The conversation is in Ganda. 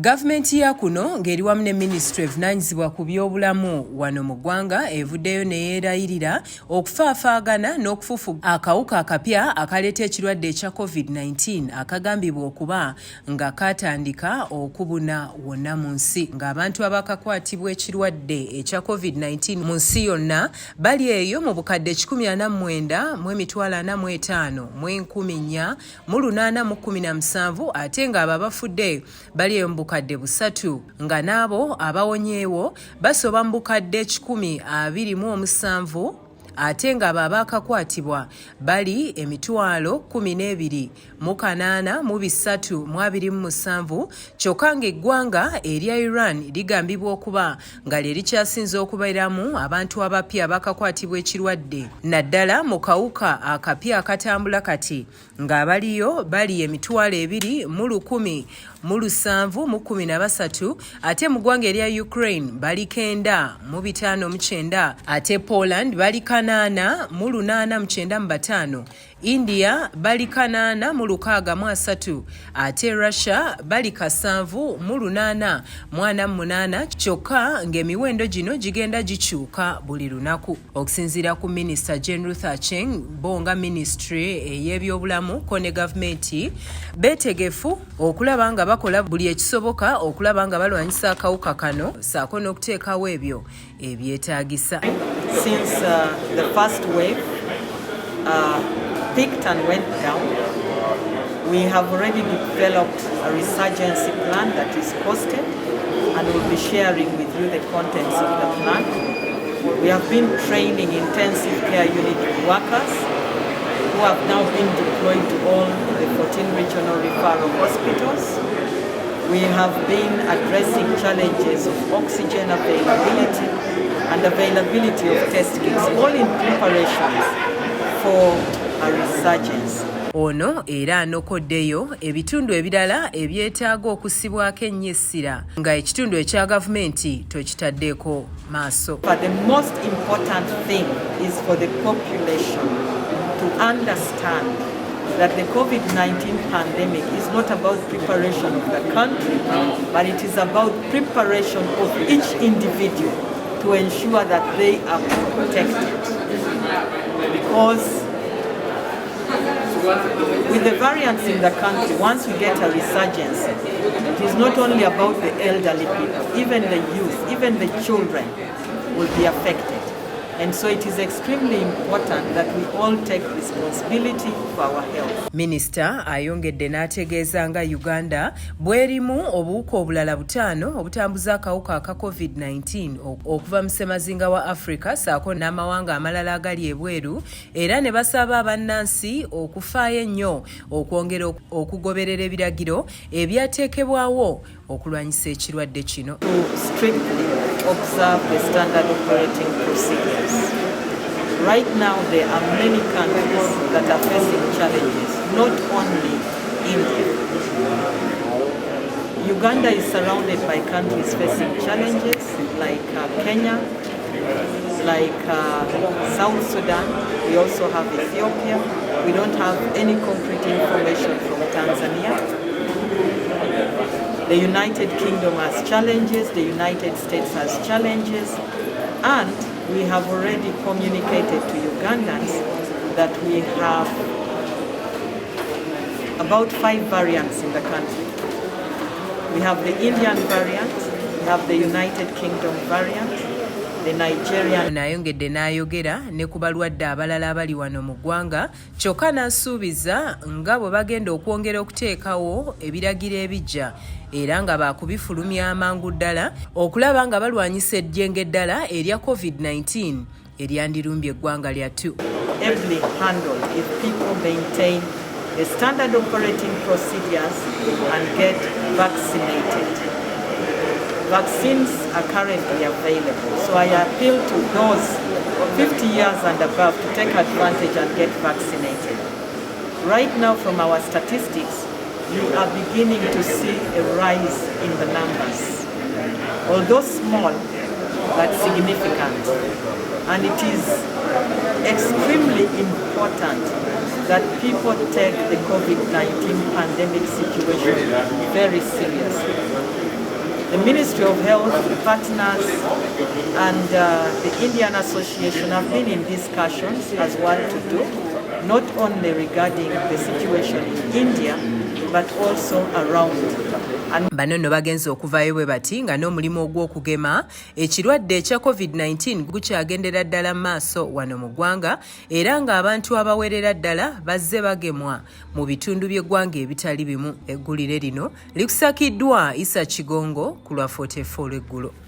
Gavumenti ya kuno ng'eri wamu ne Ministry evunaanyizibwa ku by'obulamu wano mu ggwanga evuddeyo ne yeerayirira okufaafaagana n'okufufuga akawuka akapya akaleeta ekirwadde ekya COVID-19 akagambibwa okuba nga katandika okubuna wonna mu nsi ng'abantu abakakwatibwa ekirwadde ekya COVID-19 mu nsi yonna bali eyo mu bukadde 1,945,417 ate ng'abo abafudde bali eyo mu bukadde busatu nga n'abo abawonyeewo basoba mu bukadde 127 ate ng'abo abakakwatibwa bali emitwalo 12,837 kyokka ng'eggwanga erya Iran ligambibwa okuba nga lye likyasinze okubeeramu abantu abapya abakakwatibwa ekirwadde naddala mu kawuka akapya akatambula kati ng'abaliyo bali emitwalo 2,117 ate mu ggwanga erya Ukraine bali 9,509 ate Poland bali 8,895 India bali 8,663 ate Russia bali 7,848 kyokka ng'emiwendo gino gigenda gikyuka buli lunaku okusinziira ku Minisita Jane Ruth Acheng bonga Ministry ey'ebyobulamu ko ne gavumenti beetegefu okulaba nga bakola buli ekisoboka okulaba nga balwanyisa akawuka kano saako n'okuteekawo ebyo ebyetaagisa. Since the first wave peaked and went down, we have already developed a resurgency plan that is costed and we'll be sharing with you the contents of the plan. We have been training intensive care unit workers who have now been deployed to all the 14 regional referral hospitals. We have been addressing challenges of oxygen availability and availability of test kits, all in preparations for a resurgence. Ono era anokoddeyo ebitundu ebirala ebyetaaga okusibwako ennyo essira nga ekitundu ekya gavumenti tokitaddeeko maaso. But the most important thing is for the population to understand that the COVID-19 pandemic is not about preparation of the country, but it is about preparation of each individual to ensure that they are protected. Because with the variants in the country, once we get a resurgence, it is not only about the elderly people, even the youth, even the children will be affected. And so it is extremely important that we all take responsibility for our health. Minister ayongedde n'ategeeza nga Uganda bw'erimu obuwuka obulala butaano obutambuza akawuka aka COVID-19 okuva mu ssemazinga wa Africa saako n'amawanga amalala agali ebweru era ne basaba abannansi okufaayo ennyo okwongera okugoberera ebiragiro ebyateekebwawo okulwanyisa ekirwadde kino. To strictly observe the standard operating procedures. Right now there are many countries that are facing challenges, not only India. Uganda is surrounded by countries facing challenges like Kenya, like South Sudan. We also have Ethiopia. We don't have any concrete information from Tanzania. The United Kingdom has challenges, the United States has challenges, and we have already communicated to Ugandans that we have about 5 variants in the country. We have the Indian variant, we have the United Kingdom variant, the Nigerian. Nayongedde n'ayogera ne ku balwadde abalala abali wano mu ggwanga kyokka n'asuubiza nga bwe bagenda okwongera okuteekawo ebiragiro ebijja era nga baakubifulumya amangu ddala okulaba nga balwanyisa ejjenge ddala erya COVID-19 eryandirumbye eggwanga lyattu. Every handle if people maintain the standard operating procedures and get vaccinated. Vaccines are currently available, so I appeal to those 50 years and above to take advantage and get vaccinated. Right now from our statistics, we are beginning to see a rise in the numbers, although small but significant. And it is extremely important that people take the COVID-19 pandemic situation very seriously. The Ministry of Health, partners, and the Indian Association have been in discussions as what to do, not only regarding the situation in India, but also around. Bano nno bagenze okuvaayo bwe bati nga n'omulimu ogw'okugema ekirwadde ekya COVID-19 gukyagendera ddala maaso wano mu ggwanga era ng'abantu abawerera ddala bazze bagemwa mu bitundu by'eggwanga ebitali bimu. Eggulire lino likusakiddwa Isa Kigongo ku lwa 44 eggulo.